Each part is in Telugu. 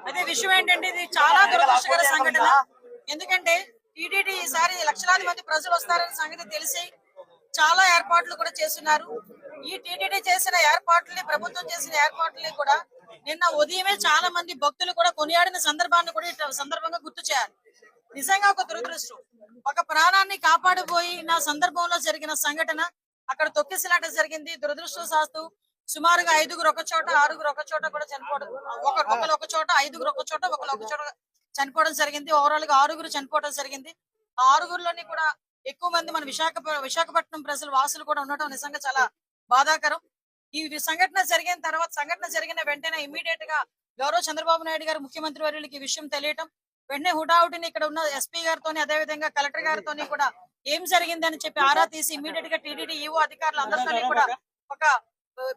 అదే విషయం ఏంటంటే ఇది చాలా దురదృష్టకర సంఘటన. ఎందుకంటే టీటీడీ ఈసారి లక్షలాది మంది ప్రజలు వస్తారనే సంగతి తెలిసి చాలా ఏర్పాట్లు కూడా చేస్తున్నారు. ఈ టీటీడీ చేసిన ఏర్పాట్లని, ప్రభుత్వం చేసిన ఏర్పాట్లని కూడా నిన్న ఉదయమే చాలా మంది భక్తులు కూడా కొనియాడిన సందర్భాన్ని కూడా ఈ సందర్భంగా గుర్తు చేయాలి. నిజంగా ఒక దురదృష్టం. ఒక ప్రాణాన్ని కాపాడిపోయిన సందర్భంలో జరిగిన సంఘటన అక్కడ తొక్కిసలాట జరిగింది. దురదృష్టవశాత్తు సుమారుగా 5గురు ఒక చోట, 6గురు ఒక చోట కూడా చనిపోవడం, ఒకరు ఒక చోట, 5గురు ఒక చోట, ఒకరు ఒక చోట చనిపోవడం జరిగింది. ఓవరాల్ గా 6గురు చనిపోవడం జరిగింది. ఆ 6గురులోని కూడా ఎక్కువ మంది మన విశాఖపట్నం ప్రజలు వాసులు కూడా ఉండటం నిజంగా చాలా బాధాకరం. ఈ సంఘటన జరిగిన వెంటనే ఇమ్మీడియట్ గా గౌరవ చంద్రబాబు నాయుడు గారు ముఖ్యమంత్రి వర్యులకి ఈ విషయం తెలియటం, వెంటనే హుటాహుటిని ఇక్కడ ఉన్న ఎస్పీ గారితోని, అదే విధంగా కలెక్టర్ గారితోని కూడా ఏం జరిగిందని చెప్పి ఆరా తీసి ఇమ్మీడియట్ గా టీటీడీ ఈవో అధికారులు అందరితోని కూడా ఒక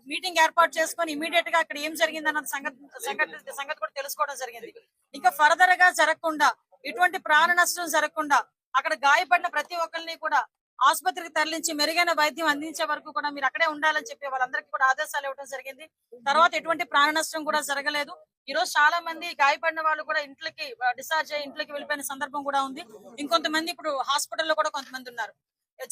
మీటింగ్ ఏర్పాటు చేసుకుని ఇమీడియట్ గా అక్కడ ఏం జరిగింది అన్న సంగతి కూడా తెలుసుకోవడం జరిగింది. ఇంకా ఫర్దర్ గా జరగకుండా, ఇటువంటి ప్రాణ నష్టం జరగకుండా అక్కడ గాయపడిన ప్రతి ఒక్కరిని కూడా ఆసుపత్రికి తరలించి మెరుగైన వైద్యం అందించే వరకు కూడా మీరు అక్కడే ఉండాలని చెప్పి వాళ్ళందరికీ కూడా ఆదేశాలు ఇవ్వడం జరిగింది. తర్వాత ఎటువంటి ప్రాణ నష్టం కూడా జరగలేదు. ఈ రోజు చాలా మంది గాయపడిన వాళ్ళు కూడా ఇంట్లోకి డిశ్చార్జ్ అయ్యి ఇంట్లోకి వెళ్ళిపోయిన సందర్భం కూడా ఉంది. ఇంకొంతమంది ఇప్పుడు హాస్పిటల్లో కూడా కొంతమంది ఉన్నారు.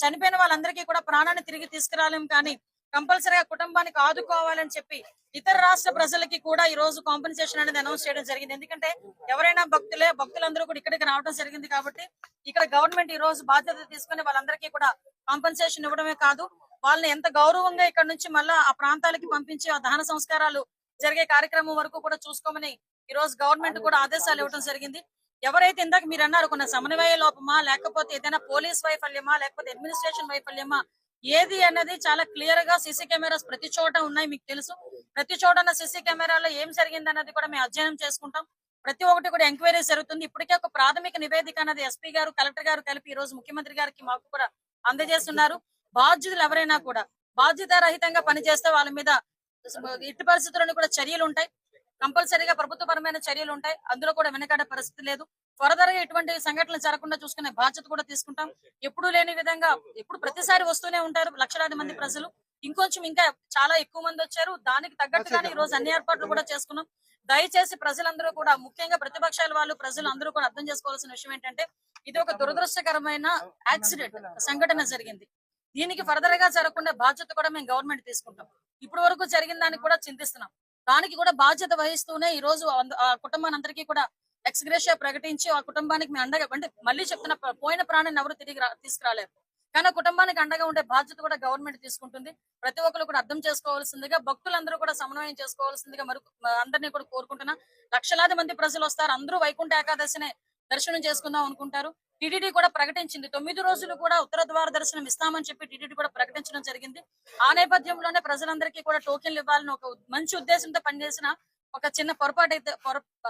చనిపోయిన వాళ్ళందరికీ కూడా ప్రాణాన్ని తిరిగి తీసుకురాలేం, కానీ కంపల్సరీగా కుటుంబానికి ఆదుకోవాలని చెప్పి ఇతర రాష్ట్ర ప్రజలకి కూడా ఈ రోజు కాంపెన్సేషన్ అనేది అనౌన్స్ చేయడం జరిగింది. ఎందుకంటే ఎవరైనా భక్తులందరూ కూడా ఇక్కడికి రావడం జరిగింది కాబట్టి ఇక్కడ గవర్నమెంట్ ఈ రోజు బాధ్యత తీసుకుని వాళ్ళందరికీ కూడా కాంపెన్సేషన్ ఇవ్వడమే కాదు, వాళ్ళని ఎంత గౌరవంగా ఇక్కడ నుంచి మళ్ళా ఆ ప్రాంతాలకి పంపించి ఆ దహన సంస్కారాలు జరిగే కార్యక్రమం వరకు కూడా చూసుకోమని ఈ రోజు గవర్నమెంట్ కూడా ఆదేశాలు ఇవ్వడం జరిగింది. ఎవరైతే ఇందాక మీరు అన్నారు కొన్ని సమన్వయ లోపమా, లేకపోతే ఏదైనా పోలీస్ వైఫల్యమా, లేకపోతే అడ్మినిస్ట్రేషన్ వైఫల్యమా, ఏది అన్నది చాలా క్లియర్ గా సీసీ కెమెరాస్ ప్రతి చోట ఉన్నాయి. మీకు తెలుసు, ప్రతి చోట ఉన్న సీసీ కెమెరాలో ఏం జరిగింది అన్నది కూడా మేము అధ్యయనం చేసుకుంటాం. ప్రతి ఒక్కటి కూడా ఎంక్వైరీ జరుగుతుంది. ఇప్పటికే ఒక ప్రాథమిక నివేదిక అన్నది ఎస్పీ గారు, కలెక్టర్ గారు కలిపి ఈ రోజు ముఖ్యమంత్రి గారికి మాకు కూడా అందజేస్తున్నారు. బాధ్యులు ఎవరైనా కూడా బాధ్యతారహితంగా పనిచేస్తే వాళ్ళ మీద ఇట్టి పరిస్థితులను కూడా చర్యలు ఉంటాయి. కంపల్సరీగా ప్రభుత్వపరమైన చర్యలు ఉంటాయి. అందులో కూడా వెనకాడే పరిస్థితి లేదు. ఫర్దర్ గా ఇటువంటి సంఘటనలు జరగకుండా చూసుకునే బాధ్యత కూడా తీసుకుంటాం. ఎప్పుడు లేని విధంగా ఎప్పుడు ప్రతిసారి వస్తూనే ఉంటారు లక్షలాది మంది ప్రజలు. ఇంకొంచెం ఇంకా చాలా ఎక్కువ మంది వచ్చారు. దానికి తగ్గట్టుగానే ఈ రోజు అన్ని ఏర్పాట్లు కూడా చేసుకున్నాం. దయచేసి ప్రజలందరూ కూడా, ముఖ్యంగా ప్రతిపక్షాల వాళ్ళు, ప్రజలు అందరూ కూడా అర్థం చేసుకోవాల్సిన విషయం ఏంటంటే ఇది ఒక దురదృష్టకరమైన యాక్సిడెంట్ సంఘటన జరిగింది. దీనికి ఫర్దర్ గా జరగకుండా బాధ్యత కూడా మేము గవర్నమెంట్ తీసుకుంటాం. ఇప్పటి వరకు జరిగిన దానికి కూడా చింతిస్తున్నాం. దానికి కూడా బాధ్యత వహిస్తూనే ఈ రోజు ఆ కుటుంబానందరికీ కూడా ఎక్స్గ్రేషియా ప్రకటించి ఆ కుటుంబానికి మేము అండగా, అంటే మళ్ళీ చెప్తున్న, పోయిన ప్రాణాన్ని ఎవరు తిరిగి తీసుకురాలేరు, కానీ కుటుంబానికి అండగా ఉండే బాధ్యత కూడా గవర్నమెంట్ తీసుకుంటుంది. ప్రతి ఒక్కరు కూడా అర్థం చేసుకోవాల్సిందిగా, భక్తులందరూ కూడా సమన్వయం చేసుకోవాల్సిందిగా అందరినీ కూడా కోరుకుంటున్నా. లక్షలాది మంది ప్రజలు వస్తారు. అందరూ వైకుంఠ ఏకాదశినే దర్శనం చేసుకుందాం అనుకుంటారు. టీటీడీ కూడా ప్రకటించింది 9 రోజులు కూడా ఉత్తర ద్వార దర్శనం ఇస్తామని చెప్పి టీటీడీ కూడా ప్రకటించడం జరిగింది. ఆ నేపథ్యంలోనే ప్రజలందరికీ కూడా టోకెన్లు ఇవ్వాలని ఒక మంచి ఉద్దేశంతో పనిచేసిన ఒక చిన్న పొరపాటు అయితే,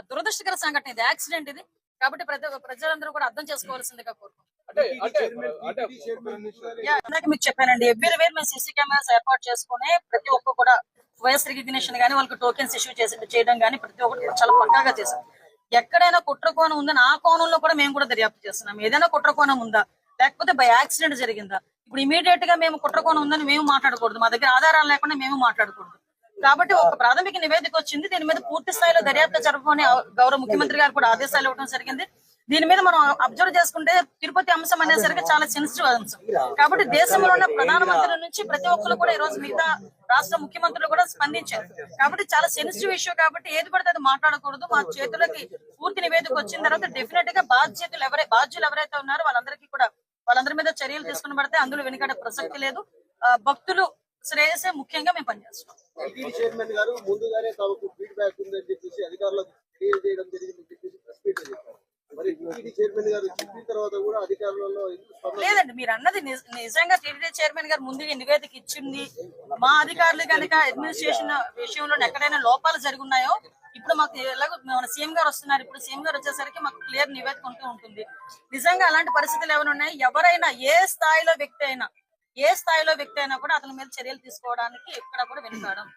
దురదృష్టకర సంఘటన ఇది, యాక్సిడెంట్ ఇది. కాబట్టి ప్రజలందరూ కూడా అర్థం చేసుకోవాల్సిందిగా కోరుకుంటున్నాం. మీకు చెప్పానండి, ఎవ్రీ వేర్ మేము సీసీ కెమెరాస్ ఏర్పాటు చేసుకుని ప్రతి ఒక్క కూడా వాయిస్ రికగ్నిషన్ గానీ, వాళ్ళకి టోకెన్స్ ఇష్యూ చేయడం గానీ ప్రతి ఒక్కటి చాలా పక్కాగా చేశాం. ఎక్కడైనా కుట్ర కోణం ఉందని ఆ కోణంలో కూడా మేము కూడా దర్యాప్తు చేస్తున్నాం. ఏదైనా కుట్ర కోణం ఉందా, లేకపోతే బై యాక్సిడెంట్ జరిగిందా, ఇప్పుడు ఇమీడియట్ గా మేము కుట్ర కోణం ఉందని మేము మాట్లాడకూడదు, మా దగ్గర ఆధారాలు లేకుండా మేము మాట్లాడకూడదు. కాబట్టి ఒక ప్రాథమిక నివేదిక వచ్చింది, దీని మీద పూర్తి స్థాయిలో దర్యాప్తు జరపమని గౌరవ ముఖ్యమంత్రి గారు కూడా ఆదేశాలు ఇవ్వడం జరిగింది. దీని మీద మనం అబ్జర్వ్ చేసుకుంటే తిరుపతి అంశం అనేసరికి చాలా సెన్సిటివ్ అంశం. కాబట్టి దేశంలో ఉన్న ప్రధానమంత్రుల నుంచి ప్రతి ఒక్కరు కూడా ఈ రోజు మిగతా రాష్ట్ర ముఖ్యమంత్రులు కూడా స్పందించారు. కాబట్టి చాలా సెన్సిటివ్ ఇష్యూ, కాబట్టి ఏది పడితే అది మాట్లాడకూడదు. మా చేతులకి పూర్తి నివేదిక వచ్చిన తర్వాత డెఫినెట్ గా బాధ్యులు ఎవరైతే ఉన్నారో వాళ్ళందరి మీద చర్యలు తీసుకుని పడితే అందులో వెనుకడే ప్రసక్తి లేదు. భక్తులు శ్రేయసే ముఖ్యంగా మేము పనిచేస్తున్నాం. లేదండి, మీరు అన్నది నిజంగా టీటీడీ చైర్మన్ గారు ముందుగా నివేదిక ఇచ్చింది. మా అధికారులు కనుక అడ్మినిస్ట్రేషన్ విషయంలో ఎక్కడైనా లోపాలు జరుగున్నాయో ఇప్పుడు మాకు ఎలాగో మన సీఎం గారు వస్తున్నారు, ఇప్పుడు సీఎం గారు వచ్చేసరికి మాకు క్లియర్ నివేదిక ఉంటూ ఉంటుంది. నిజంగా అలాంటి పరిస్థితులు ఏమైనా ఉన్నాయి, ఎవరైనా ఏ స్థాయిలో వ్యక్తి అయినా కూడా అతని మీద చర్యలు తీసుకోవడానికి ఎక్కడ కూడా వెనుకాడం.